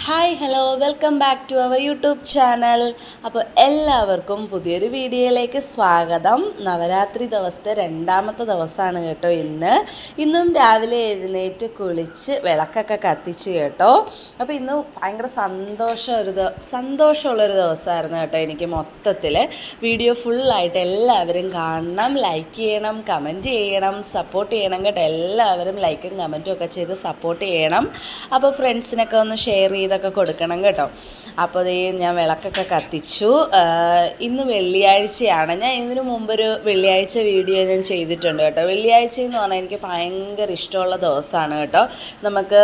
Hi hello welcome back to our YouTube channel. അപ്പോൾ എല്ലാവർക്കും പുതിയൊരു വീഡിയോയിലേക്ക് സ്വാഗതം. നവരാത്രി ദിവസത്തെ രണ്ടാമത്തെ ദിവസമാണ് കേട്ടോ ഇന്നും രാവിലെ എഴുന്നേറ്റ് കുളിച്ച് വിളക്കൊക്കെ കത്തിച്ച് കേട്ടോ. അപ്പോൾ ഇന്ന് ഭയങ്കര സന്തോഷമുള്ളൊരു ദിവസമായിരുന്നു കേട്ടോ. എനിക്ക് മൊത്തത്തിൽ വീഡിയോ ഫുള്ളായിട്ട് എല്ലാവരും കാണണം, ലൈക്ക് ചെയ്യണം, കമൻറ്റ് ചെയ്യണം, സപ്പോർട്ട് ചെയ്യണം കേട്ടോ. എല്ലാവരും ലൈക്കും കമൻറ്റും ഒക്കെ ചെയ്ത് സപ്പോർട്ട് ചെയ്യണം. അപ്പോൾ ഫ്രണ്ട്സിനൊക്കെ ഒന്ന് ഷെയർ ചെയ്തൊക്കെ കൊടുക്കണം കേട്ടോ. അപ്പോൾ ഞാൻ വിളക്കൊക്കെ കത്തിച്ചു. ഇന്ന് വെള്ളിയാഴ്ചയാണ്. ഞാൻ ഇതിനു മുമ്പൊരു വെള്ളിയാഴ്ച വീഡിയോ ഞാൻ ചെയ്തിട്ടുണ്ട് കേട്ടോ. വെള്ളിയാഴ്ച എന്ന് പറഞ്ഞാൽ എനിക്ക് ഭയങ്കര ഇഷ്ടമുള്ള ദിവസമാണ് കേട്ടോ. നമുക്ക്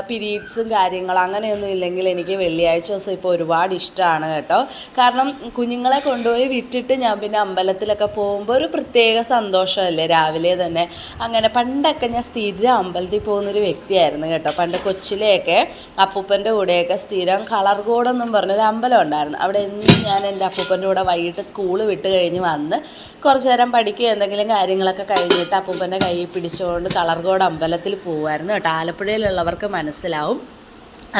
പീരീഡ്സും കാര്യങ്ങളും അങ്ങനെയൊന്നും ഇല്ലെങ്കിൽ എനിക്ക് വെള്ളിയാഴ്ച ദിവസം ഇപ്പോൾ ഒരുപാട് ഇഷ്ടമാണ് കേട്ടോ. കാരണം കുഞ്ഞുങ്ങളെ കൊണ്ടുപോയി വിട്ടിട്ട് ഞാൻ പിന്നെ അമ്പലത്തിലൊക്കെ പോകുമ്പോൾ ഒരു പ്രത്യേക സന്തോഷമല്ലേ രാവിലെ തന്നെ. അങ്ങനെ പണ്ടൊക്കെ ഞാൻ സ്ഥിരം അമ്പലത്തിൽ പോകുന്നൊരു വ്യക്തിയായിരുന്നു കേട്ടോ. പണ്ട് കൊച്ചിലെയൊക്കെ അപ്പൂപ്പൻ്റെ കൂടെയൊക്കെ സ്ഥിരം കളർകോടെന്നും പറഞ്ഞൊരു അമ്പലം ഉണ്ടായിരുന്നു. അവിടെ എന്നും ഞാൻ എൻ്റെ അപ്പൂപ്പൻ്റെ കൂടെ വൈകിട്ട് സ്കൂൾ വിട്ട് കഴിഞ്ഞ് വന്ന് കുറച്ച് നേരം പഠിക്കുകയോ എന്തെങ്കിലും കാര്യങ്ങളൊക്കെ കഴിഞ്ഞിട്ട് അപ്പൂപ്പൻ്റെ കൈ പിടിച്ചുകൊണ്ട് കളർകോട് അമ്പലത്തിൽ പോകുമായിരുന്നു കേട്ടോ. ആലപ്പുഴയിലുള്ളവർക്ക് മനസ്സിലാവും.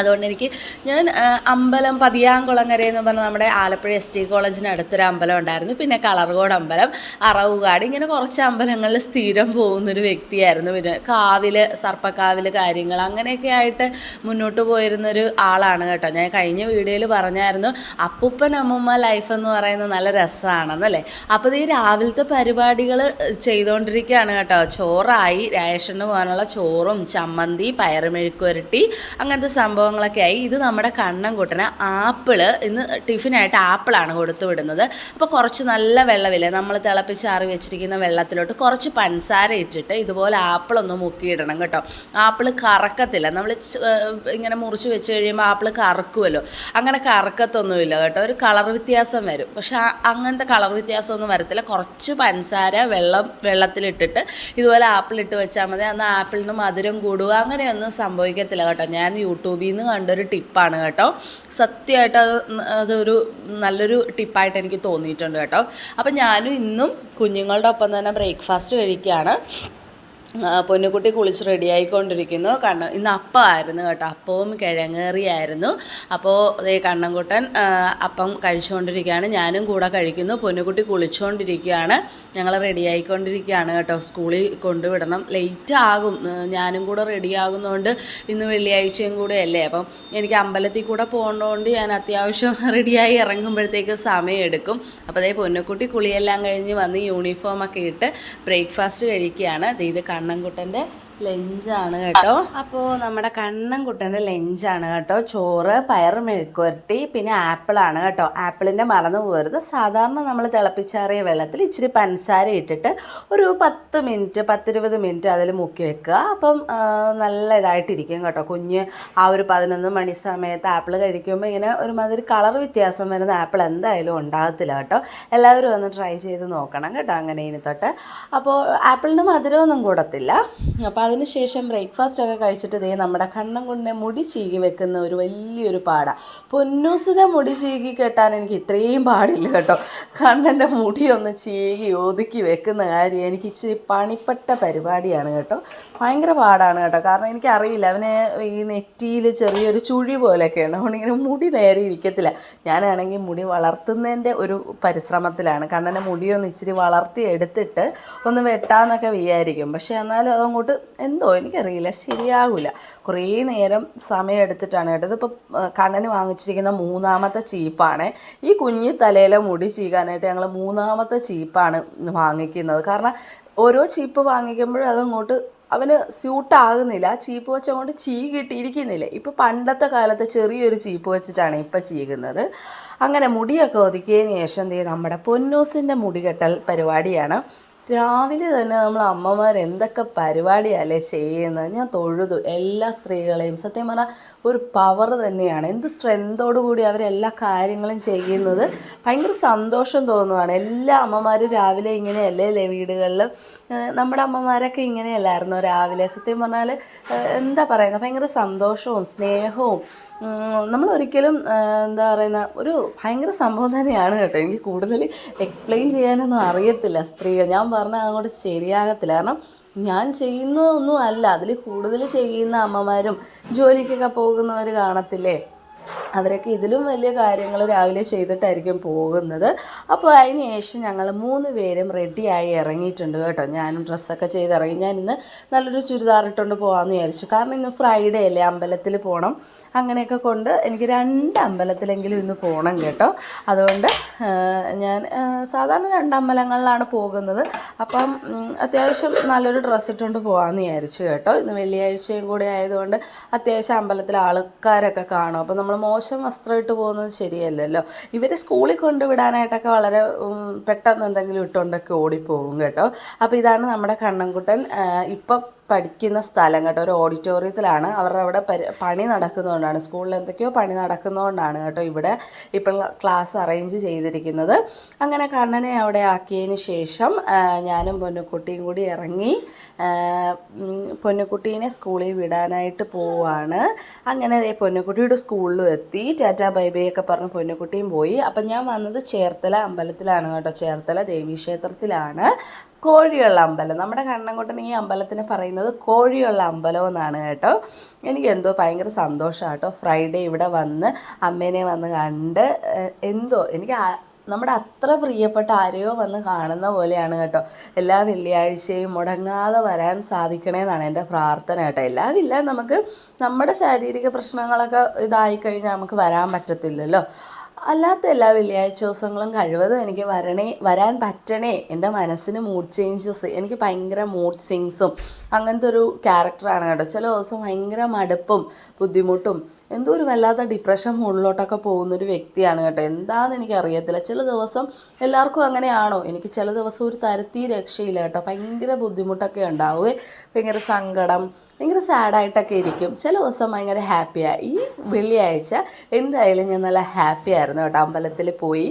അതുകൊണ്ട് ഞാൻ അമ്പലം പതിയാങ്കുളങ്ങര എന്ന് പറഞ്ഞാൽ നമ്മുടെ ആലപ്പുഴ ST കോളേജിനടുത്തൊരു അമ്പലം ഉണ്ടായിരുന്നു. പിന്നെ കളർകോട് അമ്പലം, അറവുകാട്, ഇങ്ങനെ കുറച്ച് അമ്പലങ്ങളിൽ സ്ഥിരം പോകുന്നൊരു വ്യക്തിയായിരുന്നു. പിന്നെ സർപ്പക്കാവിൽ കാര്യങ്ങൾ അങ്ങനെയൊക്കെ ആയിട്ട് മുന്നോട്ട് പോയിരുന്നൊരു ആളാണ് കേട്ടോ. ഞാൻ കഴിഞ്ഞ വീഡിയോയിൽ പറഞ്ഞായിരുന്നു അപ്പൂപ്പൻ അമ്മൂമ്മ ലൈഫ് എന്ന് പറയുന്നത് നല്ല രസമാണെന്നല്ലേ. അപ്പോൾ ഈ രാവിലത്തെ പരിപാടികൾ ചെയ്തുകൊണ്ടിരിക്കുകയാണ് കേട്ടോ. ചോറായി, റേഷന് പോകാനുള്ള ചോറും ചമ്മന്തി, പയറുമെഴുക്കുവരട്ടി, അങ്ങനത്തെ സംഭവങ്ങളൊക്കെ ആയി. ഇത് നമ്മുടെ കണ്ണൻകുട്ടന് ആപ്പിള് ഇന്ന് ടിഫിനായിട്ട് ആപ്പിളാണ് കൊടുത്തു വിടുന്നത്. അപ്പോൾ കുറച്ച് നല്ല വെള്ളമില്ലേ, നമ്മൾ തിളപ്പിച്ചാറി വെച്ചിരിക്കുന്ന വെള്ളത്തിലോട്ട് കുറച്ച് പഞ്ചസാര ഇട്ടിട്ട് ഇതുപോലെ ആപ്പിളൊന്ന് മുക്കിയിടണം കേട്ടോ. ആപ്പിള് കറക്കത്തില്ല. നമ്മൾ ഇങ്ങനെ മുറിച്ച് വെച്ച് കഴിയുമ്പോൾ ആപ്പിള് കറക്കുമല്ലോ. അങ്ങനെ കറക്കത്തൊന്നുമില്ല കേട്ടോ. ഒരു കളർ വ്യത്യാസം വരും. പക്ഷെ അങ്ങനത്തെ കളർ വ്യത്യാസമൊന്നും വരത്തില്ല. കുറച്ച് പഞ്ചസാര വെള്ളത്തിലിട്ടിട്ട് ഇതുപോലെ ആപ്പിളിട്ട് വെച്ചാൽ മതി. അന്ന് ആപ്പിളിന് മധുരം കൂടുക അങ്ങനെയൊന്നും സംഭവിക്കത്തില്ല കേട്ടോ. ഞാൻ യൂട്യൂബിൽ നിന്ന് കണ്ടൊരു ടിപ്പാണ് കേട്ടോ. സത്യമായിട്ട് അതൊരു നല്ലൊരു ടിപ്പായിട്ട് എനിക്ക് തോന്നിയിട്ടുണ്ട് കേട്ടോ. അപ്പം ഞാനും ഇന്നും കുഞ്ഞുങ്ങളുടെ ഒപ്പം തന്നെ ബ്രേക്ക്ഫാസ്റ്റ് കഴിക്കുകയാണ്. പൊന്നുകുട്ടി കുളിച്ച് റെഡിയായിക്കൊണ്ടിരിക്കുന്നു. ഇന്ന് അപ്പമായിരുന്നു കേട്ടോ. അപ്പവും കിഴങ്ങേറിയായിരുന്നു. അപ്പോൾ കണ്ണൻകുട്ടൻ അപ്പം കഴിച്ചുകൊണ്ടിരിക്കുകയാണ്. ഞാനും കൂടെ കഴിക്കുന്നു. പൊന്നുകുട്ടി കുളിച്ചുകൊണ്ടിരിക്കുകയാണ്. ഞങ്ങൾ റെഡിയായിക്കൊണ്ടിരിക്കുകയാണ് കേട്ടോ. സ്കൂളിൽ കൊണ്ടുവിടണം. ലേറ്റ് ആകും. ഞാനും കൂടെ റെഡിയാകുന്നതുകൊണ്ട് ഇന്ന് വെള്ളിയാഴ്ചയും കൂടെ അല്ലേ. അപ്പം എനിക്ക് അമ്പലത്തിൽ കൂടെ പോകുന്നതുകൊണ്ട് ഞാൻ അത്യാവശ്യം റെഡിയായി ഇറങ്ങുമ്പോഴത്തേക്ക് സമയമെടുക്കും. അപ്പോൾ പൊന്നുകുട്ടി കുളിയെല്ലാം കഴിഞ്ഞ് വന്ന് യൂണിഫോമൊക്കെ ഇട്ട് ബ്രേക്ക്ഫാസ്റ്റ് കഴിക്കുകയാണ്. ഇത് കണ്ണൻകുട്ടൻ്റെ ലഞ്ചാണ് കേട്ടോ. അപ്പോൾ നമ്മുടെ കണ്ണൻകുട്ടൻ്റെ ലഞ്ചാണ് കേട്ടോ. ചോറ്, പയറ് മെഴുക്കുവരട്ടി, പിന്നെ ആപ്പിളാണ് കേട്ടോ. ആപ്പിളിൻ്റെ മറന്നു പോകരുത്. സാധാരണ നമ്മൾ തിളപ്പിച്ചാറിയ വെള്ളത്തിൽ ഇച്ചിരി പഞ്ചസാര ഇട്ടിട്ട് ഒരു 10-20 മിനിറ്റ് അതിൽ മുക്കി വെക്കുക. അപ്പം നല്ല ഇതായിട്ടിരിക്കും കേട്ടോ. കുഞ്ഞ് ആ ഒരു 11 മണി സമയത്ത് ആപ്പിൾ കഴിക്കുമ്പോൾ ഇങ്ങനെ ഒരുമാതിരി കളർ വ്യത്യാസം വരുന്ന ആപ്പിൾ എന്തായാലും ഉണ്ടാകത്തില്ല കേട്ടോ. എല്ലാവരും ഒന്ന് ട്രൈ ചെയ്ത് നോക്കണം കേട്ടോ. അങ്ങനെ ഇനി തൊട്ട് അപ്പോൾ ആപ്പിളിന് മധുരമൊന്നും കൂടത്തില്ല. അപ്പോൾ അതിനുശേഷം ബ്രേക്ക്ഫാസ്റ്റൊക്കെ കഴിച്ചിട്ട് നമ്മുടെ കണ്ണൻകുട്ടനെ മുടി ചീകി വെക്കുന്ന ഒരു വലിയൊരു പാടാണ്. പൊന്നൂസിനെ മുടി ചീകി കെട്ടാൻ എനിക്ക് ഇത്രയും പാടില്ല കേട്ടോ. കണ്ണൻ്റെ മുടിയൊന്ന് ചീകി ഒതുക്കി വെക്കുന്ന കാര്യം എനിക്ക് ഇച്ചിരി പണിപ്പെട്ട പരിപാടിയാണ് കേട്ടോ. ഭയങ്കര പാടാണ് കേട്ടോ. കാരണം എനിക്കറിയില്ല, അവന് ഈ നെറ്റിയിൽ ചെറിയൊരു ചുഴി പോലെയൊക്കെയാണ്. അതുകൊണ്ടിങ്ങനെ മുടി നേരെ ഇരിക്കത്തില്ല. ഞാനാണെങ്കിൽ മുടി വളർത്തുന്നതിൻ്റെ ഒരു പരിശ്രമത്തിലാണ്. കണ്ണൻ്റെ മുടിയൊന്ന് ഇച്ചിരി വളർത്തി എടുത്തിട്ട് ഒന്ന് വെട്ടാമെന്നൊക്കെ വിചാരിക്കും. പക്ഷേ എന്നാലും അതങ്ങോട്ട് എന്തോ എനിക്കറിയില്ല, ശരിയാകില്ല. കുറേ നേരം സമയം എടുത്തിട്ടാണ് കേട്ടോ. ഇതിപ്പോൾ കണ്ണന് വാങ്ങിച്ചിരിക്കുന്ന 3ാമത്തെ ചീപ്പാണ്. ഈ കുഞ്ഞി തലയിലെ മുടി ചീകാനായിട്ട് ഞങ്ങൾ 3ാമത്തെ ചീപ്പാണ് വാങ്ങിക്കുന്നത്. കാരണം ഓരോ ചീപ്പ് വാങ്ങിക്കുമ്പോഴും അതങ്ങോട്ട് അവന് സ്യൂട്ടാകുന്നില്ല. ചീപ്പ് വെച്ചങ്ങോട്ട് ചീകിട്ടിരിക്കുന്നില്ല. ഇപ്പോൾ പണ്ടത്തെ കാലത്ത് ചെറിയൊരു ചീപ്പ് വെച്ചിട്ടാണ് ഇപ്പം ചീകുന്നത്. അങ്ങനെ മുടിയൊക്കെ ഒതുക്കിയതിന് ശേഷം നമ്മുടെ പൊന്നൂസിൻ്റെ മുടികെട്ടൽ പരിപാടിയാണ്. രാവിലെ തന്നെ നമ്മൾ അമ്മമാർ എന്തൊക്കെ പരിപാടിയല്ലേ ചെയ്യുന്നത്. ഞാൻ തൊഴുതു എല്ലാ സ്ത്രീകളെയും. സത്യം പറഞ്ഞാൽ ഒരു പവർ തന്നെയാണ്. എന്ത് സ്ട്രെങ്തോടു കൂടി അവരെല്ലാ കാര്യങ്ങളും ചെയ്യുന്നത്. ഭയങ്കര സന്തോഷം തോന്നുവാണ്. എല്ലാ അമ്മമാരും രാവിലെ ഇങ്ങനെയല്ലേ വീടുകളിൽ. നമ്മുടെ അമ്മമാരൊക്കെ ഇങ്ങനെയല്ലായിരുന്നോ രാവിലെ? സത്യം പറഞ്ഞാൽ എന്താ പറയുന്നത്, ഭയങ്കര സന്തോഷവും സ്നേഹവും നമ്മളൊരിക്കലും എന്താ പറയുന്ന ഒരു ഭയങ്കര സംഭവം തന്നെയാണ് കേട്ടോ. എനിക്ക് കൂടുതൽ എക്സ്പ്ലെയിൻ ചെയ്യാനൊന്നും അറിയത്തില്ല സ്ത്രീകൾ. ഞാൻ പറഞ്ഞാൽ അങ്ങോട്ട് ശരിയാകത്തില്ല. കാരണം ഞാൻ ചെയ്യുന്നതൊന്നും അല്ല, അതിൽ കൂടുതൽ ചെയ്യുന്ന അമ്മമാരും ജോലിക്കൊക്കെ പോകുന്നവർ കാണത്തില്ലേ, അവരൊക്കെ ഇതിലും വലിയ കാര്യങ്ങൾ രാവിലെ ചെയ്തിട്ടായിരിക്കും പോകുന്നത്. അപ്പോൾ അതിന് ശേഷം ഞങ്ങൾ 3 പേരും റെഡിയായി ഇറങ്ങിയിട്ടുണ്ട് കേട്ടോ. ഞാനും ഡ്രസ്സൊക്കെ ചെയ്ത് ഇറങ്ങി. ഞാൻ ഇന്ന് നല്ലൊരു ചുരിദാർ ഇട്ടുകൊണ്ട് പോകാമെന്ന് വിചാരിച്ചു. കാരണം ഇന്ന് ഫ്രൈഡേ അല്ലേ, അമ്പലത്തിൽ പോകണം. അങ്ങനെയൊക്കെ കൊണ്ട് എനിക്ക് 2 അമ്പലത്തിലെങ്കിലും ഇന്ന് പോകണം കേട്ടോ. അതുകൊണ്ട് ഞാൻ സാധാരണ 2 അമ്പലങ്ങളിലാണ് പോകുന്നത്. അപ്പം അത്യാവശ്യം നല്ലൊരു ഡ്രസ്സ് ഇട്ടുകൊണ്ട് പോകാമെന്ന് വിചാരിച്ചു കേട്ടോ. ഇന്ന് വെള്ളിയാഴ്ചയും കൂടി ആയതുകൊണ്ട് അത്യാവശ്യം അമ്പലത്തിൽ ആൾക്കാരൊക്കെ കാണും. അപ്പോൾ നമ്മൾ മോശം വസ്ത്രം ഇട്ട് പോകുന്നത് ശരിയല്ലല്ലോ. ഇവർ സ്കൂളിൽ കൊണ്ടുവിടാനായിട്ടൊക്കെ വളരെ പെട്ടെന്ന് എന്തെങ്കിലും ഇട്ടുകൊണ്ടൊക്കെ ഓടിപ്പോകും കേട്ടോ. അപ്പോൾ ഇതാണ് നമ്മുടെ കണ്ണൻകുട്ടൻ ഇപ്പം പഠിക്കുന്ന സ്ഥലം കേട്ടോ. ഒരു ഓഡിറ്റോറിയത്തിലാണ്. അവരുടെ അവിടെ പണി നടക്കുന്നതുകൊണ്ടാണ്, സ്കൂളിൽ എന്തൊക്കെയോ പണി നടക്കുന്നതുകൊണ്ടാണ് കേട്ടോ ഇവിടെ ഇപ്പം ക്ലാസ് അറേഞ്ച് ചെയ്തിരിക്കുന്നത്. അങ്ങനെ കണ്ണനെ അവിടെ ആക്കിയതിന് ശേഷം ഞാനും പൊന്നുക്കുട്ടിയും കൂടി ഇറങ്ങി പൊന്നുക്കുട്ടീനെ സ്കൂളിൽ വിടാനായിട്ട് പോവാണ്. അങ്ങനെ പൊന്നുക്കുട്ടിയുടെ സ്കൂളിലും എത്തി. ടാറ്റാ ബൈ ബൈ ഒക്കെ പറഞ്ഞ് പൊന്നുക്കുട്ടിയും പോയി. അപ്പം ഞാൻ വന്നത് ചേർത്തല അമ്പലത്തിലാണ് കേട്ടോ. ചേർത്തല ദേവീക്ഷേത്രത്തിലാണ്. കോഴിയുള്ള അമ്പലം, നമ്മുടെ കണ്ണൻകുട്ടൻ ഈ അമ്പലത്തിന് പറയുന്നത് കോഴിയുള്ള അമ്പലം എന്നാണ് കേട്ടോ. എനിക്ക് എന്തോ ഭയങ്കര സന്തോഷമാണ് കേട്ടോ. ഫ്രൈഡേ ഇവിടെ വന്ന് അമ്മേനെ വന്ന് കണ്ട് എന്തോ എനിക്ക് നമ്മുടെ അത്ര പ്രിയപ്പെട്ട ആരെയോ വന്ന് കാണുന്ന പോലെയാണ് കേട്ടോ. എല്ലാ വെള്ളിയാഴ്ചയും മുടങ്ങാതെ വരാൻ സാധിക്കണേന്നാണ് എൻ്റെ പ്രാർത്ഥന കേട്ടോ. എല്ലാമില്ല, നമുക്ക് നമ്മുടെ ശാരീരിക പ്രശ്നങ്ങളൊക്കെ ഇതായിക്കഴിഞ്ഞാൽ നമുക്ക് വരാൻ പറ്റത്തില്ലല്ലോ. അല്ലാത്ത എല്ലാ വെള്ളിയാഴ്ച ദിവസങ്ങളും കഴിവതും എനിക്ക് വരാൻ പറ്റണേ. എൻ്റെ മനസ്സിന് മൂഡ് ചേഞ്ചസ്, എനിക്ക് ഭയങ്കര മൂഡ് സ്വിങ്സും അങ്ങനത്തെ ഒരു ക്യാരക്ടറാണ് കേട്ടോ. ചില ദിവസം ഭയങ്കര മടുപ്പും ബുദ്ധിമുട്ടും എന്തോ ഒരു വല്ലാത്ത ഡിപ്രഷൻ മുകളിലോട്ടൊക്കെ പോകുന്നൊരു വ്യക്തിയാണ് കേട്ടോ. എന്താണെന്ന് എനിക്കറിയത്തില്ല. ചില ദിവസം എല്ലാവർക്കും അങ്ങനെയാണോ, എനിക്ക് ചില ദിവസം ഒരു തരത്തിൽ രക്ഷയില്ല കേട്ടോ. ഭയങ്കര ബുദ്ധിമുട്ടൊക്കെ ഉണ്ടാവുകയെ, ഭയങ്കര സങ്കടം, ഭയങ്കര സാഡായിട്ടൊക്കെ ഇരിക്കും. ചില ദിവസം ഭയങ്കര ഹാപ്പിയാണ്. ഈ വെള്ളിയാഴ്ച എന്തായാലും ഞാൻ നല്ല ഹാപ്പി ആയിരുന്നു കേട്ടോ. അമ്പലത്തിൽ പോയി.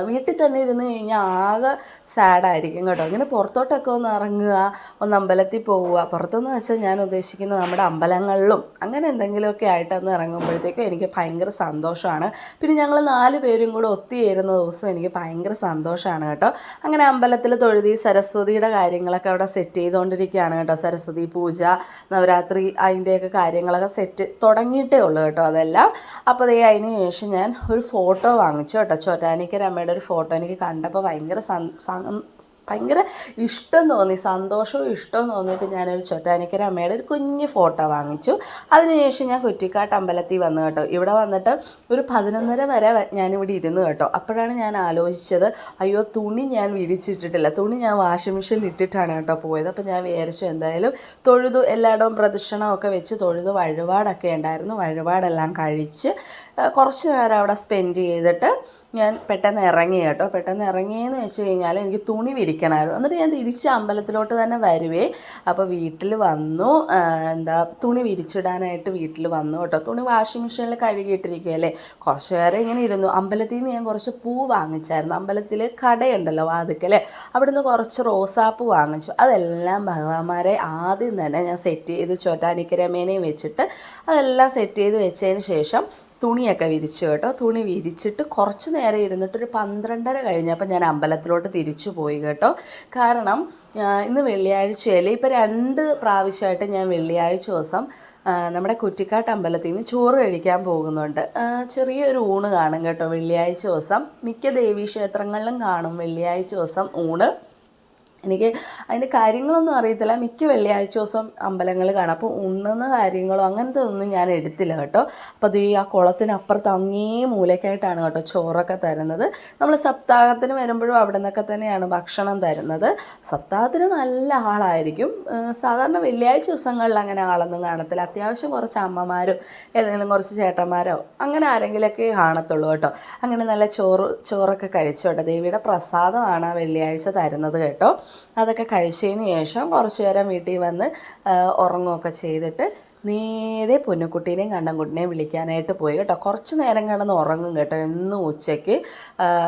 വീട്ടിൽ തന്നെ ഇരുന്ന് കഴിഞ്ഞാൽ ആകെ സാഡായിരിക്കും കേട്ടോ. ഇങ്ങനെ പുറത്തോട്ടൊക്കെ ഒന്ന് ഇറങ്ങുക, ഒന്ന് അമ്പലത്തിൽ പോവുക. പുറത്തെന്ന് വെച്ചാൽ ഞാൻ ഉദ്ദേശിക്കുന്നത് നമ്മുടെ അമ്പലങ്ങളിലും അങ്ങനെ എന്തെങ്കിലുമൊക്കെ ആയിട്ടൊന്ന് ഇറങ്ങുമ്പോഴത്തേക്കും എനിക്ക് ഭയങ്കര സന്തോഷമാണ്. പിന്നെ ഞങ്ങൾ 4 പേരും കൂടെ ഒത്തുചേരുന്ന ദിവസം എനിക്ക് ഭയങ്കര സന്തോഷമാണ് കേട്ടോ. അങ്ങനെ അമ്പലത്തിൽ തൊഴുതി സരസ്വതിയുടെ കാര്യങ്ങളൊക്കെ അവിടെ സെറ്റ് ചെയ്തുകൊണ്ടിരിക്കുകയാണ് കേട്ടോ. സരസ്വതി പൂജ, നവരാത്രി, അതിൻ്റെയൊക്കെ കാര്യങ്ങളൊക്കെ സെറ്റ് തുടങ്ങിയിട്ടേ ഉള്ളൂ കേട്ടോ അതെല്ലാം. അപ്പോൾ അതിന് ശേഷം ഞാൻ ഒരു ഫോട്ടോ വാങ്ങിച്ചു കേട്ടോ. ചോറ്റാനിക്കര അമ്മയുടെ ഒരു ഫോട്ടോ എനിക്ക് കണ്ടപ്പോൾ ഭയങ്കര ഇഷ്ടം തോന്നി, സന്തോഷവും ഇഷ്ടവും തോന്നിയിട്ട് ഞാനൊരു ചോറ്റാനിക്കര അമ്മയുടെ ഒരു കുഞ്ഞ് ഫോട്ടോ വാങ്ങിച്ചു. അതിനുശേഷം ഞാൻ കുറ്റിക്കാട്ട് അമ്പലത്തിൽ വന്നു കേട്ടോ. ഇവിടെ വന്നിട്ട് ഒരു 11:30 വരെ ഞാനിവിടെ ഇരുന്നു കേട്ടോ. അപ്പോഴാണ് ഞാൻ ആലോചിച്ചത്, അയ്യോ തുണി ഞാൻ വിരിച്ചിട്ടിട്ടില്ല. തുണി ഞാൻ വാഷിംഗ് മെഷീനിൽ ഇട്ടിട്ടാണ് കേട്ടോ പോയത്. അപ്പോൾ ഞാൻ വിചാരിച്ചു എന്തായാലും തൊഴുതു, എല്ലായിടവും പ്രദക്ഷിണമൊക്കെ വെച്ച് തൊഴുതു. വഴിപാടൊക്കെ ഉണ്ടായിരുന്നു. വഴിപാടെല്ലാം കഴിച്ച് കുറച്ച് നേരം അവിടെ സ്പെൻഡ് ചെയ്തിട്ട് ഞാൻ പെട്ടെന്ന് ഇറങ്ങി കേട്ടോ. പെട്ടെന്ന് ഇറങ്ങിയെന്ന് വെച്ച് കഴിഞ്ഞാൽ എനിക്ക് തുണി വിരിക്കണമായിരുന്നു. എന്നിട്ട് ഞാൻ തിരിച്ച് അമ്പലത്തിലോട്ട് തന്നെ വരുവേ. അപ്പോൾ വീട്ടിൽ വന്നു, തുണി വിരിച്ചിടാനായിട്ട് വീട്ടിൽ വന്നു കേട്ടോ. തുണി വാഷിംഗ് മെഷീനിൽ കഴുകിയിട്ടിരിക്കുകയല്ലേ. കുറച്ച് നേരം ഇങ്ങനെ ഇരുന്നു. അമ്പലത്തിൽ നിന്ന് ഞാൻ കുറച്ച് പൂ വാങ്ങിച്ചായിരുന്നു. അമ്പലത്തിൽ കടയുണ്ടല്ലോ വാതിക്കൽ, അവിടുന്ന് കുറച്ച് റോസാപ്പൂ വാങ്ങിച്ചു. അതെല്ലാം ഭഗവാന്മാരെ ആദ്യം തന്നെ ഞാൻ സെറ്റ് ചെയ്ത് ചോറ്റാനിക്കരമേനയും വെച്ചിട്ട് അതെല്ലാം സെറ്റ് ചെയ്ത് വെച്ചതിന് ശേഷം തുണിയൊക്കെ വിരിച്ചു കേട്ടോ. തുണി വിരിച്ചിട്ട് കുറച്ച് നേരം ഇരുന്നിട്ട് ഒരു 12:30 കഴിഞ്ഞപ്പോൾ ഞാൻ അമ്പലത്തിലോട്ട് തിരിച്ചു പോയി കേട്ടോ. കാരണം ഇന്ന് വെള്ളിയാഴ്ചയല്ലേ. ഇപ്പോൾ 2 പ്രാവശ്യമായിട്ട് ഞാൻ വെള്ളിയാഴ്ച ദിവസം നമ്മുടെ കുറ്റിക്കാട്ട് അമ്പലത്തിൽ നിന്ന് ചോറ് കഴിക്കാൻ പോകുന്നുണ്ട്. ചെറിയൊരു ഊണ് കാണും കേട്ടോ വെള്ളിയാഴ്ച ദിവസം. മിക്ക ദേവീക്ഷേത്രങ്ങളിലും കാണും വെള്ളിയാഴ്ച ദിവസം ഊണ്. എനിക്ക് അതിൻ്റെ കാര്യങ്ങളൊന്നും അറിയത്തില്ല. മിക്ക വെള്ളിയാഴ്ച ദിവസം അമ്പലങ്ങൾ കാണാം. അപ്പോൾ ഉണ്ണുന്ന കാര്യങ്ങളോ അങ്ങനത്തെ ഒന്നും ഞാൻ എടുത്തില്ല കേട്ടോ. അപ്പോൾ അത് ആ കുളത്തിനപ്പുറത്ത് അങ്ങേ മൂലയ്ക്കായിട്ടാണ് കേട്ടോ ചോറൊക്കെ തരുന്നത്. നമ്മൾ സപ്താഹത്തിന് വരുമ്പോഴും അവിടെ നിന്നൊക്കെ തന്നെയാണ് ഭക്ഷണം തരുന്നത്. സപ്താഹത്തിന് നല്ല ആളായിരിക്കും. സാധാരണ വെള്ളിയാഴ്ച ദിവസങ്ങളിൽ അങ്ങനെ ആളൊന്നും കാണത്തില്ല. അത്യാവശ്യം കുറച്ച് അമ്മമാരും ഏതെങ്കിലും കുറച്ച് ചേട്ടന്മാരോ അങ്ങനെ ആരെങ്കിലുമൊക്കെ കാണത്തുള്ളൂ കേട്ടോ. അങ്ങനെ നല്ല ചോറൊക്കെ കഴിച്ചോട്ടെ. ദേവിയുടെ പ്രസാദമാണ് വെള്ളിയാഴ്ച തരുന്നത് കേട്ടോ. അതൊക്കെ കഴിച്ചതിന് ശേഷം കുറച്ച് നേരം വീട്ടിൽ വന്ന് ഉറങ്ങുകയൊക്കെ ചെയ്തിട്ട് നേരെ പൊന്നുക്കുട്ടീനെയും കണ്ണൻകുട്ടനെയും വിളിക്കാനായിട്ട് പോയി കേട്ടോ. കുറച്ച് നേരം കിടന്ന് ഉറങ്ങും കേട്ടോ എന്നും ഉച്ചയ്ക്ക്.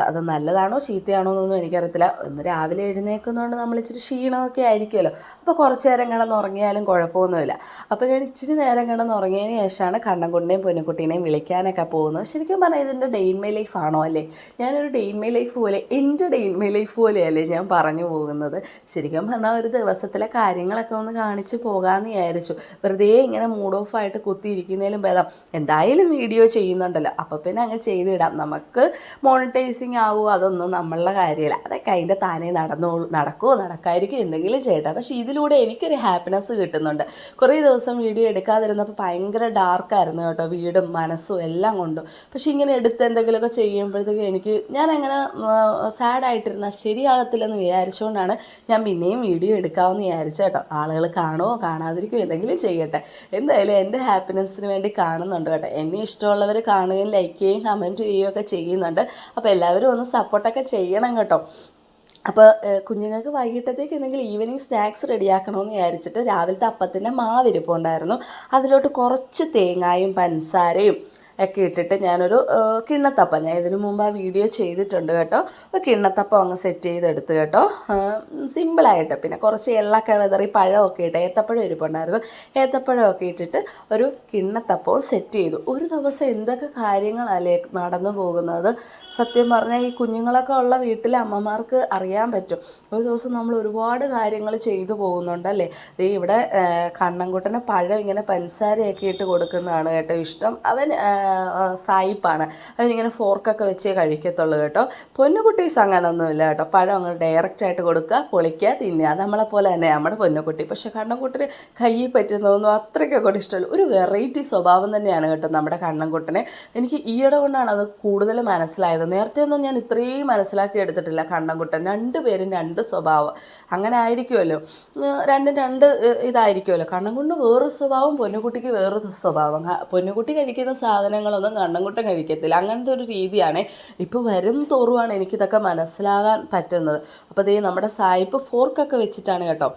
അത് നല്ലതാണോ ചീത്തയാണോ എന്നൊന്നും എനിക്കറിയത്തില്ല. ഇന്ന് രാവിലെ എഴുന്നേൽക്കുന്നതുകൊണ്ട് നമ്മൾ ഇച്ചിരി ക്ഷീണമൊക്കെ ആയിരിക്കുമല്ലോ. അപ്പോൾ അപ്പോൾ കുറച്ച് നേരം കിടന്നുറങ്ങിയാലും കുഴപ്പമൊന്നുമില്ല. അപ്പോൾ ഞാൻ ഇച്ചിരി നേരം കിടന്നുറങ്ങിയതിന് ശേഷമാണ് കണ്ണൻകുട്ടിനെയും പൊന്നുകുട്ടീനെയും വിളിക്കാനൊക്കെ പോകുന്നത്. ശരിക്കും പറഞ്ഞാൽ ഇതിൻ്റെ ഡേ ഇൻ മൈ ലൈഫ് ആണോ അല്ലേ? ഞാനൊരു ഡേ ഇൻ മൈ ലൈഫ് പോലെ, എൻ്റെ ഡേ ഇൻ മൈ ലൈഫ് പോലെയല്ലേ ഞാൻ പറഞ്ഞു പോകുന്നത്. ശരിക്കും പറഞ്ഞാൽ ഒരു ദിവസത്തിലെ കാര്യങ്ങളൊക്കെ ഒന്ന് കാണിച്ച് പോകാമെന്ന് വിചാരിച്ചു. വെറുതെ ഇങ്ങനെ മൂഡ് ഓഫ് ആയിട്ട് കുത്തിയിരിക്കുന്നതിലും ഭേദം എന്തായാലും വീഡിയോ ചെയ്യുന്നുണ്ടല്ലോ, അപ്പോൾ പിന്നെ അങ്ങ് ചെയ്തിടാം. നമുക്ക് മോണിറ്റൈസിങ് ആകുമോ അതൊന്നും നമ്മളുടെ കാര്യമില്ല, അതൊക്കെ അതിൻ്റെ താനേ നടക്കുമോ നടക്കായിരിക്കും, എന്തെങ്കിലും ചെയ്യട്ടെ. പക്ഷേ ഇതിലൂടെ എനിക്കൊരു ഹാപ്പിനെസ് കിട്ടുന്നുണ്ട്. കുറേ ദിവസം വീഡിയോ എടുക്കാതിരുന്നപ്പോൾ ഭയങ്കര ഡാർക്കായിരുന്നു കേട്ടോ, വീടും മനസ്സും എല്ലാം കൊണ്ടും. പക്ഷേ ഇങ്ങനെ എടുത്ത് എന്തെങ്കിലുമൊക്കെ ചെയ്യുമ്പോഴത്തേക്കും ഞാനങ്ങനെ സാഡായിട്ടിരുന്നാൽ ശരിയാകത്തില്ലെന്ന് വിചാരിച്ചുകൊണ്ടാണ് ഞാൻ പിന്നെയും വീഡിയോ എടുക്കാമെന്ന് വിചാരിച്ചു കേട്ടോ. ആളുകൾ കാണുമോ കാണാതിരിക്കുമോ എന്തെങ്കിലും ചെയ്യട്ടെ, എന്തായാലും എൻ്റെ ഹാപ്പിനെസ്സിന് വേണ്ടി കാണുന്നുണ്ട് കേട്ടോ. എന്നെ ഇഷ്ടമുള്ളവർ കാണുകയും ലൈക്ക് ചെയ്യുകയും കമൻറ്റ് ചെയ്യുകയൊക്കെ ചെയ്യുന്നുണ്ട്. അപ്പോൾ എല്ലാവരും ഒന്ന് സപ്പോർട്ടൊക്കെ ചെയ്യണം കേട്ടോ. അപ്പോൾ കുഞ്ഞുങ്ങൾക്ക് വൈകിട്ടത്തേക്ക് എന്തെങ്കിലും ഈവനിങ് സ്നാക്സ് റെഡിയാക്കണമെന്ന് വിചാരിച്ചിട്ട് രാവിലത്തെ അപ്പത്തിൻ്റെ മാവിരിപ്പുണ്ടായിരുന്നു. അതിലോട്ട് കുറച്ച് തേങ്ങായും പഞ്ചസാരയും ഒക്കെ ഇട്ടിട്ട് ഞാനൊരു കിണ്ണത്തപ്പം, ഞാൻ ഇതിനു മുമ്പ് ആ വീഡിയോ ചെയ്തിട്ടുണ്ട് കേട്ടോ. അപ്പോൾ കിണ്ണത്തപ്പം അങ്ങ് സെറ്റ് ചെയ്തെടുത്ത് കേട്ടോ, സിമ്പിളായിട്ട്. പിന്നെ കുറച്ച് എള്ളൊക്കെ വെതറി പഴമൊക്കെ ഇട്ട്, ഏത്തപ്പഴം ഇരിപ്പുണ്ടായിരുന്നു, ഏത്തപ്പഴമൊക്കെ ഇട്ടിട്ട് ഒരു കിണ്ണത്തപ്പവും സെറ്റ് ചെയ്തു. ഒരു ദിവസം എന്തൊക്കെ കാര്യങ്ങളല്ലേ നടന്നു പോകുന്നത്. സത്യം പറഞ്ഞാൽ ഈ കുഞ്ഞുങ്ങളൊക്കെ ഉള്ള വീട്ടിലെ അമ്മമാർക്ക് അറിയാൻ പറ്റും. ഒരു ദിവസം നമ്മൾ ഒരുപാട് കാര്യങ്ങൾ ചെയ്തു പോകുന്നുണ്ടല്ലേ. ഇവിടെ കണ്ണൻകുട്ടന് പഴം ഇങ്ങനെ പഞ്ചസാരയൊക്കെ ഇട്ട് കൊടുക്കുന്നതാണ് കേട്ടോ ഇഷ്ടം. അവൻ സായിപ്പാണ്, അവനിങ്ങനെ ഫോർക്കൊക്കെ വെച്ചേ കഴിക്കത്തുള്ളൂ കേട്ടോ. പൊന്നുകുട്ടീസ് അങ്ങനൊന്നുമില്ല കേട്ടോ, പഴം അങ്ങ് ഡയറക്റ്റായിട്ട് കൊടുക്കുക, പൊളിക്കുക, തിന്നുക. നമ്മളെപ്പോലെ തന്നെ നമ്മുടെ പൊന്നുകുട്ടി. പക്ഷേ കണ്ണൻകുട്ടന് കയ്യിൽ പറ്റുന്നതൊന്നും അത്രയ്ക്കൊക്കെ ഇഷ്ടമല്ല. ഒരു വെറൈറ്റി സ്വഭാവം തന്നെയാണ് കേട്ടോ നമ്മുടെ കണ്ണൻകുട്ടനെ. എനിക്ക് ഈയിടെ കൊണ്ടാണ് അത് കൂടുതൽ മനസ്സിലായത്. നേരത്തെ ഒന്നും ഞാൻ ഇത്രയും മനസ്സിലാക്കി എടുത്തിട്ടില്ല കണ്ണൻകുട്ടൻ. രണ്ടുപേരും രണ്ട് സ്വഭാവം, അങ്ങനെ ആയിരിക്കുമല്ലോ, രണ്ടും രണ്ട് ഇതായിരിക്കുമല്ലോ. കണ്ണൻകുട്ടന് വേറൊരു സ്വഭാവം, പൊന്നുകുട്ടിക്ക് വേറൊരു സ്വഭാവം. പൊന്നുകുട്ടി കഴിക്കുന്ന സാധനങ്ങളൊന്നും കണ്ണൻകുട്ടൻ കഴിക്കത്തില്ല, അങ്ങനത്തെ ഒരു രീതിയാണ്. ഇപ്പോൾ വരും തോറുമാണ് എനിക്കിതൊക്കെ മനസ്സിലാകാൻ പറ്റുന്നത്. അപ്പോൾ നമ്മുടെ സായിപ്പ് ഫോർക്കൊക്കെ വെച്ചിട്ടാണ് കേട്ടോ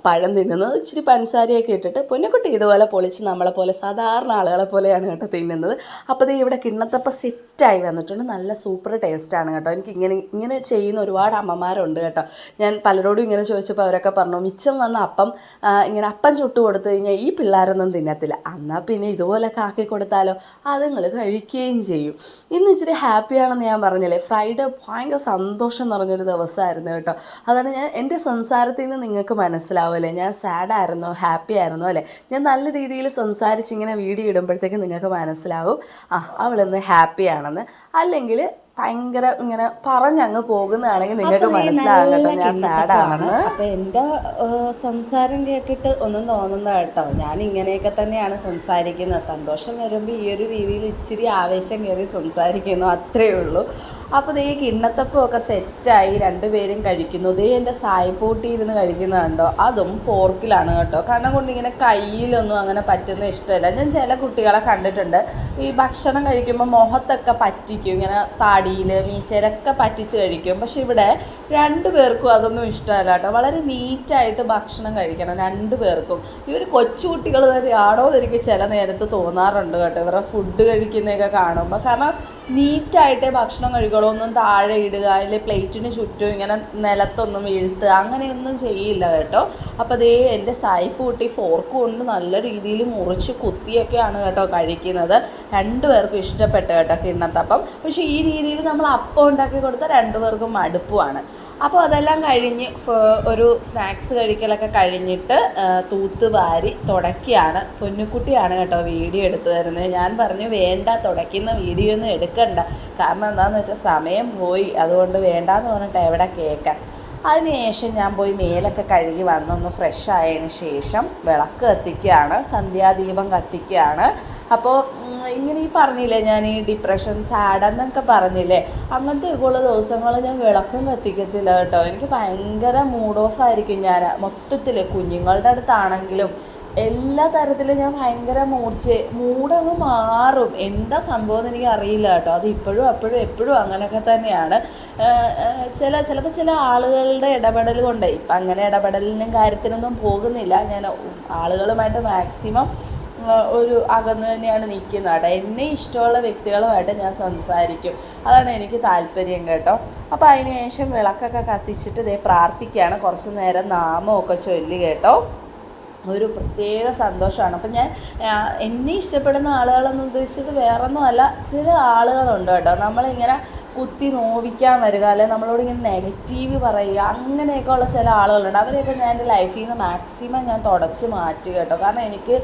പഴം തിന്നുന്നത്. ഇച്ചിരി പഞ്ചസാരയൊക്കെ ഇട്ടിട്ട്. പൊന്നുകുട്ടി ഇതുപോലെ പൊളിച്ച് നമ്മളെപ്പോലെ സാധാരണ ആളുകളെ പോലെയാണ് കേട്ടോ തിന്നുന്നത്. അപ്പോൾ ഇവിടെ കിണ്ണത്തപ്പം സെറ്റായി വന്നിട്ടുണ്ട്. നല്ല സൂപ്പർ ടേസ്റ്റാണ് കേട്ടോ. എനിക്ക് ഇങ്ങനെ ചെയ്യുന്ന ഒരുപാട് അമ്മമാരുണ്ട് കേട്ടോ. ഞാൻ പലരോടും ഇങ്ങനെ ചോദിച്ചപ്പോൾ അവരൊക്കെ പറഞ്ഞു, മിച്ചം വന്ന അപ്പം ഇങ്ങനെ അപ്പം ചുട്ട് കൊടുത്തു കഴിഞ്ഞാൽ ഈ പിള്ളേരൊന്നും തിന്നത്തില്ല, എന്നാൽ പിന്നെ ഇതുപോലൊക്കെ ആക്കി കൊടുത്താലോ, അതുങ്ങൾ കഴിക്കുകയും ചെയ്യും. ഇന്ന് ഇച്ചിരി ഹാപ്പിയാണെന്ന് ഞാൻ പറഞ്ഞില്ലേ. ഫ്രൈഡേ ഭയങ്കര സന്തോഷം നിറഞ്ഞൊരു ദിവസമായിരുന്നു കേട്ടോ. അതാണ് ഞാൻ എൻ്റെ സംസാരത്തിൽ നിന്ന് നിങ്ങൾക്ക് മനസ്സിലാവുമല്ലേ ഞാൻ സാഡായിരുന്നോ ഹാപ്പി ആയിരുന്നോ അല്ലേ. ഞാൻ നല്ല രീതിയിൽ സംസാരിച്ച് ഇങ്ങനെ വീഡിയോ ഇടുമ്പോഴത്തേക്ക് നിങ്ങൾക്ക് മനസ്സിലാകും അവളിന്ന് ഹാപ്പിയാണെന്ന്. അല്ലെങ്കിൽ ഭയങ്കര ഇങ്ങനെ പറഞ്ഞങ്ങ് പോകുന്നതാണെങ്കിൽ നിങ്ങൾക്ക് മനസ്സിലാകും കേട്ടോ ഞാൻ സാഡാണെന്ന്. അപ്പം എൻ്റെ സംസാരം കേട്ടിട്ട് ഒന്നും തോന്നുന്ന കേട്ടോ, ഞാൻ ഇങ്ങനെയൊക്കെ തന്നെയാണ് സംസാരിക്കുന്നത്. സന്തോഷം വരുമ്പോൾ ഈ ഒരു രീതിയിൽ ഇച്ചിരി ആവേശം കയറി സംസാരിക്കുന്നു, അത്രയേ ഉള്ളൂ. അപ്പോൾ ഈ കിണ്ണത്തപ്പമൊക്കെ സെറ്റായി രണ്ടുപേരും കഴിക്കുന്നു. എൻ്റെ സായിപ്പൂട്ടി ഇരുന്ന് കഴിക്കുന്നതുണ്ടോ, അതും ഫോർക്കിലാണ് കേട്ടോ. കാരണം കൊണ്ട് ഇങ്ങനെ കയ്യിലൊന്നും അങ്ങനെ പറ്റുന്ന ഇഷ്ടമില്ല. ഞാൻ ചില കുട്ടികളെ കണ്ടിട്ടുണ്ട്, ഈ ഭക്ഷണം കഴിക്കുമ്പോൾ മുഖത്തൊക്കെ പറ്റിക്കും, ഇങ്ങനെ താടിയിൽ മീശയിലൊക്കെ പറ്റിച്ച് കഴിക്കും. പക്ഷെ ഇവിടെ രണ്ടുപേർക്കും അതൊന്നും ഇഷ്ടമല്ല കേട്ടോ. വളരെ നീറ്റായിട്ട് ഭക്ഷണം കഴിക്കണം രണ്ടുപേർക്കും. ഇവർ കൊച്ചുകുട്ടികൾ തന്നെയാണോ എന്ന് എനിക്ക് ചില നേരത്ത് തോന്നാറുണ്ട് കേട്ടോ, ഇവരുടെ ഫുഡ് കഴിക്കുന്നതൊക്കെ കാണുമ്പോൾ. കാരണം നീറ്റായിട്ടേ ഭക്ഷണം കഴിക്കുള്ളൂ. ഒന്നും താഴെ ഇടുക, അല്ലെങ്കിൽ പ്ലേറ്റിന് ചുറ്റും ഇങ്ങനെ നിലത്തൊന്നും വീഴ്ത്തുക, അങ്ങനെയൊന്നും ചെയ്യില്ല കേട്ടോ. അപ്പോൾ എൻ്റെ സായിപ്പ് കുട്ടി ഫോർക്ക് കൊണ്ട് നല്ല രീതിയിൽ മുറിച്ച് കുത്തിയൊക്കെയാണ് കേട്ടോ കഴിക്കുന്നത്. രണ്ടുപേർക്കും ഇഷ്ടപ്പെട്ടു കേട്ടോ കിണ്ണത്തപ്പം. പക്ഷേ ഈ രീതിയിൽ നമ്മൾ അപ്പം ഉണ്ടാക്കി കൊടുത്താൽ രണ്ടുപേർക്കും മടുപ്പുമാണ്. അപ്പോൾ അതെല്ലാം കഴിഞ്ഞ് ഒരു സ്നാക്സ് കഴിക്കലൊക്കെ കഴിഞ്ഞിട്ട് തൂത്തുവാരി തുടയ്ക്കുകയാണ്. പൊന്നുകുട്ടിയാണ് കേട്ടോ വീഡിയോ എടുത്തു തരുന്നത്. ഞാൻ പറഞ്ഞു വേണ്ട, തുടയ്ക്കുന്ന വീഡിയോ ഒന്നും എടുക്കണ്ട, കാരണം എന്താണെന്ന് വെച്ചാൽ സമയം പോയി, അതുകൊണ്ട് വേണ്ടാന്ന് പറഞ്ഞിട്ട് എവിടെ കേൾക്കാൻ. അതിനുശേഷം ഞാൻ പോയി മേലൊക്കെ കഴുകി വന്നൊന്ന് ഫ്രഷ് ആയതിന് ശേഷം വിളക്ക് കത്തിക്കുകയാണ്, സന്ധ്യാദീപം കത്തിക്കുകയാണ്. അപ്പോൾ ഇങ്ങനെ ഈ പറഞ്ഞില്ലേ ഞാൻ ഈ ഡിപ്രഷൻ സാഡെന്നൊക്കെ പറഞ്ഞില്ലേ, അങ്ങനത്തെ ഉള്ള ദിവസങ്ങൾ ഞാൻ വിളക്കും കത്തിക്കത്തില്ല കേട്ടോ. എനിക്ക് ഭയങ്കര മൂഡ് ഓഫ് ആയിരിക്കും ഞാൻ മൊത്തത്തിൽ. കുഞ്ഞുങ്ങളുടെ അടുത്താണെങ്കിലും എല്ലാ തരത്തിലും ഞാൻ ഭയങ്കര മൂടങ്ങ് മാറും. എന്താ സംഭവം എന്ന് എനിക്ക് അറിയില്ല കേട്ടോ. അത് എപ്പോഴും അങ്ങനെയൊക്കെ തന്നെയാണ്. ചിലപ്പോൾ ചില ആളുകളുടെ ഇടപെടൽ കൊണ്ട്, ഇപ്പം അങ്ങനെ ഇടപെടലിനും കാര്യത്തിനൊന്നും പോകുന്നില്ല ഞാൻ. ആളുകളുമായിട്ട് മാക്സിമം ഒരു അകന്ന് തന്നെയാണ് നിൽക്കുന്നത് കേട്ടോ. എന്നെ ഇഷ്ടമുള്ള വ്യക്തികളുമായിട്ട് ഞാൻ സംസാരിക്കും, അതാണ് എനിക്ക് താല്പര്യം കേട്ടോ. അപ്പോൾ അതിന് ശേഷം വിളക്കൊക്കെ കത്തിച്ചിട്ട് ഇതേ പ്രാർത്ഥിക്കുകയാണ്, കുറച്ച് നേരം നാമമൊക്കെ ചൊല്ലി കേട്ടോ. ഒരു പ്രത്യേക സന്തോഷമാണ്. അപ്പം ഞാൻ എന്നെ ഇഷ്ടപ്പെടുന്ന ആളുകളെന്ന് ഉദ്ദേശിച്ചത് വേറൊന്നും അല്ല, ചില ആളുകളുണ്ട് കേട്ടോ നമ്മളിങ്ങനെ കുത്തി നോവിക്കാൻ വരിക, അല്ലെങ്കിൽ നമ്മളോട് ഇങ്ങനെ നെഗറ്റീവ് പറയുക, അങ്ങനെയൊക്കെ ഉള്ള ചില ആളുകളുണ്ട്. അവരെയൊക്കെ ഞാൻ എൻ്റെ ലൈഫിൽ നിന്ന് മാക്സിമം ഞാൻ തുടച്ച് മാറ്റി കേട്ടോ. കാരണം എനിക്ക്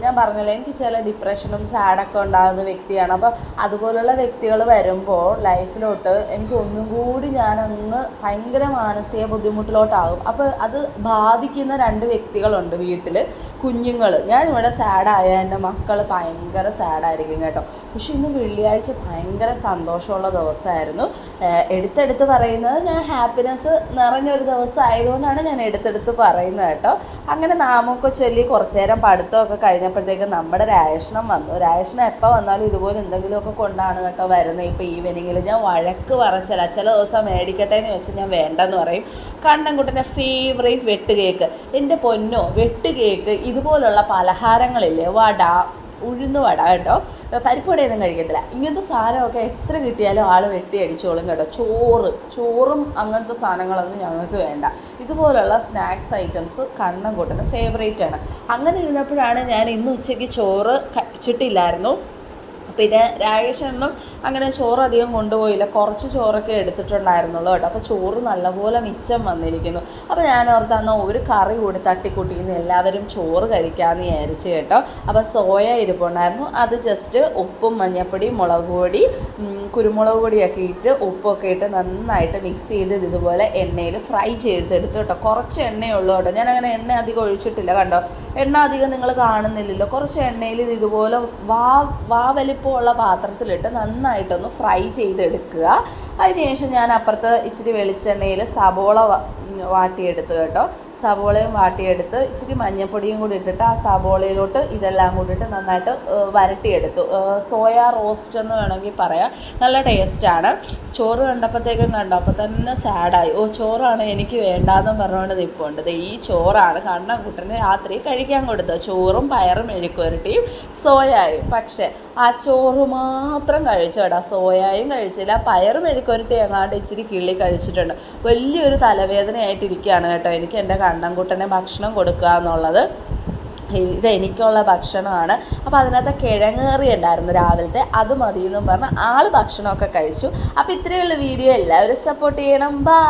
ഞാൻ പറഞ്ഞല്ലോ, എനിക്ക് ചില ഡിപ്രഷനും സാഡൊക്കെ ഉണ്ടാകുന്ന വ്യക്തിയാണ്. അപ്പോൾ അതുപോലുള്ള വ്യക്തികൾ വരുമ്പോൾ ലൈഫിലോട്ട് എനിക്ക് ഒന്നും കൂടി ഞാനങ്ങ് ഭയങ്കര മാനസിക ബുദ്ധിമുട്ടിലോട്ടാകും. അപ്പോൾ അത് ബാധിക്കുന്ന രണ്ട് വ്യക്തികളുണ്ട് വീട്ടിൽ, കുഞ്ഞുങ്ങൾ. ഞാനിവിടെ സാഡായ എൻ്റെ മക്കൾ ഭയങ്കര സാഡായിരിക്കും കേട്ടോ. പക്ഷെ ഇന്ന് വെള്ളിയാഴ്ച ഭയങ്കര സന്തോഷമുള്ള ദിവസമായിരുന്നു. എടുത്തെടുത്ത് പറയുന്നത് ഞാൻ ഹാപ്പിനെസ് നിറഞ്ഞൊരു ദിവസം ആയതുകൊണ്ടാണ് ഞാൻ എടുത്തെടുത്ത് പറയുന്നത് കേട്ടോ. അങ്ങനെ നാമമൊക്കെ ചൊല്ലി കുറച്ച് നേരം പഠിത്തമൊക്കെ കഴിഞ്ഞപ്പോഴത്തേക്ക് നമ്മുടെ രാജേഷണം വന്നു. രാജേഷണം എപ്പോൾ വന്നാലും ഇതുപോലെ എന്തെങ്കിലുമൊക്കെ കൊണ്ടാണ് കേട്ടോ വരുന്നത്. ഇപ്പോൾ ഈവനിങ്ങിൽ ഞാൻ വഴക്ക് പറച്ചില്ല, ചില ദിവസം മേടിക്കട്ടെ എന്ന് വെച്ച് ഞാൻ വേണ്ടെന്ന് പറയും. കണ്ണൻകുട്ടൻ്റെ ഫേവറേറ്റ് വെട്ട് കേക്ക്, എൻ്റെ പൊന്നോ വെട്ട് കേക്ക്, ഇതുപോലുള്ള പലഹാരങ്ങളില്ലേ, വട, ഉഴുന്ന് വട കേട്ടോ, പരിപ്പുവടയൊന്നും കഴിക്കത്തില്ല. ഇങ്ങനത്തെ സാധനമൊക്കെ എത്ര കിട്ടിയാലും ആൾ വെട്ടി അടിച്ചോളും കേട്ടോ. ചോറും അങ്ങനത്തെ സാധനങ്ങളൊന്നും ഞങ്ങൾക്ക് വേണ്ട. ഇതുപോലുള്ള സ്നാക്സ് ഐറ്റംസ് കണ്ണൻകുട്ടന് ഫേവറേറ്റാണ്. അങ്ങനെ ഇരുന്നപ്പോഴാണ് ഞാൻ ഇന്ന് ഉച്ചയ്ക്ക് ചോറ് കഴിച്ചിട്ടില്ലായിരുന്നു. പിന്നെ രാജേഷനും അങ്ങനെ ചോറ് അധികം കൊണ്ടുപോയില്ല, കുറച്ച് ചോറൊക്കെ എടുത്തിട്ടുണ്ടായിരുന്നുള്ളൂ കേട്ടോ. അപ്പോൾ ചോറ് നല്ലപോലെ മിച്ചം വന്നിരിക്കുന്നു. അപ്പോൾ ഞാൻ ഓർത്തന്ന് ഒരു കറി കൂടി തട്ടിക്കൂട്ടിന്ന് എല്ലാവരും ചോറ് കഴിക്കാമെന്ന് വിചാരിച്ച് കേട്ടോ. അപ്പോൾ സോയ ഇരിപ്പുണ്ടായിരുന്നു, അത് ജസ്റ്റ് ഉപ്പും മഞ്ഞൾപ്പൊടിയും മുളക് പൊടി കുരുമുളക് പൊടിയൊക്കെ ഇട്ട് ഉപ്പൊക്കെ ഇട്ട് നന്നായിട്ട് മിക്സ് ചെയ്ത് ഇതുപോലെ എണ്ണയിൽ ഫ്രൈ ചെയ്തെടുത്തു കേട്ടോ. കുറച്ച് എണ്ണയുള്ളൂ കേട്ടോ, ഞാൻ അങ്ങനെ എണ്ണ അധികം ഒഴിച്ചിട്ടില്ല കണ്ടോ. എണ്ണ അധികം നിങ്ങൾ കാണുന്നില്ലല്ലോ. കുറച്ച് എണ്ണയിൽ ഇതുപോലെ വലിപ്പമുള്ള പാത്രത്തിലിട്ട് നന്നായിട്ടൊന്ന് ഫ്രൈ ചെയ്തെടുക്കുക. അതിനുശേഷം ഞാൻ അപ്പുറത്ത് ഇച്ചിരി വെളിച്ചെണ്ണയിൽ സബോള വാട്ടിയെടുത്ത് കേട്ടോ. സബോളയും വാട്ടിയെടുത്ത് ഇച്ചിരി മഞ്ഞൾപ്പൊടിയും കൂടി ഇട്ടിട്ട് ആ സബോളയിലോട്ട് ഇതെല്ലാം കൂടിയിട്ട് നന്നായിട്ട് വരട്ടിയെടുത്തു. സോയ റോസ്റ്റ് എന്ന് വേണമെങ്കിൽ പറയാം, നല്ല ടേസ്റ്റാണ്. ചോറ് കണ്ടപ്പോഴത്തേക്കും കണ്ടോ, അപ്പോൾ തന്നെ സാഡായി. ചോറാണ് എനിക്ക് വേണ്ടാന്നും പറഞ്ഞുകൊണ്ട് നിൽപ്പുണ്ട്. ഈ ചോറാണ് കണ്ണൻകുട്ടന് രാത്രി കഴിക്കാൻ കൊടുത്തത്, ചോറും പയറും മെഴുക്കുവരട്ടിയും സോയായും. പക്ഷേ ആ ചോറ് മാത്രം കഴിച്ചു കേട്ടോ, സോയായും കഴിച്ചില്ല. പയറ് മെഴുക്കുവരട്ടി എങ്ങാണ്ട് ഇച്ചിരി കിള്ളി കഴിച്ചിട്ടുണ്ട്. വലിയൊരു തലവേദനയായിട്ടിരിക്കുകയാണ് കേട്ടോ എനിക്ക് എൻ്റെ കണ്ണൻകുട്ടനെ ഭക്ഷണം കൊടുക്കുക എന്നുള്ളത്. ഇതെനിക്കുള്ള ഭക്ഷണമാണ്. അപ്പോൾ അതിനകത്ത് കിഴങ്ങ് കറി ഉണ്ടായിരുന്നു രാവിലത്തെ, അത് മതിയെന്നും പറഞ്ഞ് ആൾ ഭക്ഷണമൊക്കെ കഴിച്ചു. അപ്പോൾ ഇത്രയുള്ള വീഡിയോ എല്ലാവരും സപ്പോർട്ട് ചെയ്യണം. ബൈ.